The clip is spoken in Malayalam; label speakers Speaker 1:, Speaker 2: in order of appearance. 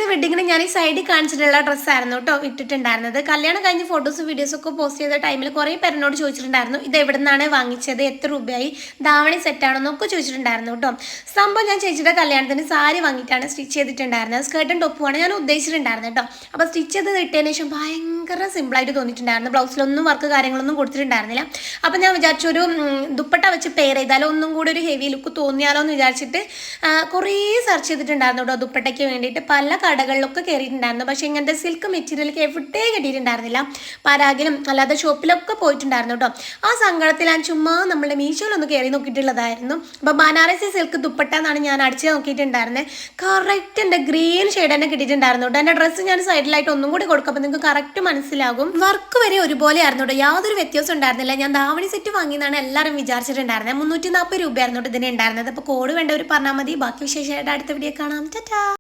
Speaker 1: ഇന്നത്തെ വെഡിങ്ങിന് ഞാൻ ഈ സൈഡിൽ കാണിച്ചിട്ടുള്ള ഡ്രസ്സായിരുന്നു കേട്ടോ ഇട്ടിട്ടുണ്ടായിരുന്നത്. കല്യാണം കഴിഞ്ഞ് ഫോട്ടോസും വീഡിയോസൊക്കെ പോസ്റ്റ് ചെയ്ത ടൈമിൽ കുറേ പേരെന്നോട് ചോദിച്ചിട്ടുണ്ടായിരുന്നു ഇത് എവിടെ നിന്നാണ് വാങ്ങിച്ചത്, എത്ര രൂപയായി, ധാവണി സെറ്റാണെന്നൊക്കെ ചോദിച്ചിട്ടുണ്ടായിരുന്നു കേട്ടോ. സംഭവം ഞാൻ ചേച്ചിയുടെ കല്യാണത്തിന് സാരി വാങ്ങിയിട്ടാണ് സ്റ്റിച്ച് ചെയ്തിട്ടുണ്ടായിരുന്നത്. സ്കേർട്ടും ടോപ്പുമാണ് ഞാൻ ഉദ്ദേശിച്ചിട്ടുണ്ടായിരുന്നത് കേട്ടോ. അപ്പോൾ സ്റ്റിച്ച് ചെയ്ത് ഇട്ടതിന് ശേഷം ഭയങ്കര സിമ്പിളായിട്ട് തോന്നിയിട്ടുണ്ടായിരുന്നു. ബ്ലൗസിലൊന്നും വർക്ക് കാര്യങ്ങളൊന്നും കൊടുത്തിട്ടുണ്ടായിരുന്നില്ല. അപ്പോൾ ഞാൻ വിചാരിച്ചു ഒരു ദുപ്പട്ട വെച്ച് പെയർ ചെയ്താലോ ഒന്നും കൂടി ഒരു ഹെവി ലുക്ക് തോന്നിയാലോ എന്ന് വിചാരിച്ചിട്ട് കുറേ സെർച്ച് ചെയ്തിട്ടുണ്ടായിരുന്നു കേട്ടോ. ദുപ്പട്ടയ്ക്ക് വേണ്ടിയിട്ട് പല കടകളിലൊക്കെ കയറിയിട്ടുണ്ടായിരുന്നു. പക്ഷേ ഇങ്ങനത്തെ സിൽക്ക് മെറ്റീരിയലൊക്കെ എവിടെ കിട്ടിയിട്ടുണ്ടായിരുന്നില്ല. പരാഗിലും അല്ലാതെ ഷോപ്പിലൊക്കെ പോയിട്ടുണ്ടായിരുന്നു കേട്ടോ. ആ സങ്കടത്തിൽ ഞാൻ ചുമ്മാ നമ്മുടെ മീഷോയിലൊന്ന് കയറി നോക്കിയിട്ടുള്ളതായിരുന്നു. അപ്പോൾ ബനാറസി സിൽക്ക് ദുപ്പട്ട എന്നാണ് ഞാൻ അടിച്ച് നോക്കിയിട്ടുണ്ടായിരുന്നത്. കറക്റ്റ് എൻ്റെ ഗ്രീൻ ഷെയ്ഡ് തന്നെ കിട്ടിയിട്ടുണ്ടായിരുന്നു കേട്ടോ. എൻ്റെ ഡ്രസ്സ് ഞാൻ സൈഡിലായിട്ട് ഒന്നും കൂടി കൊടുക്കും, അപ്പോൾ നിങ്ങൾക്ക് കറക്റ്റ് മനസ്സിലാകും. വർക്ക് വരെ ഒരുപോലെ ആയിരുന്നു കേട്ടോ, യാതൊരു വ്യത്യാസം ഉണ്ടായിരുന്നില്ല. ഞാൻ ധാവണി സെറ്റ് വാങ്ങിയെന്നാണ് എല്ലാവരും വിചാരിച്ചിട്ടുണ്ടായിരുന്നത്. 340 രൂപയായിരുന്നു ഇതിന് ഉണ്ടായിരുന്നത്. അപ്പോൾ കോഡ് വേണ്ടവർ പറഞ്ഞാൽ മതി. ബാക്കി വിശേഷമായിട്ട് അടുത്ത വീഡിയോ കാണാം. ടാറ്റാ.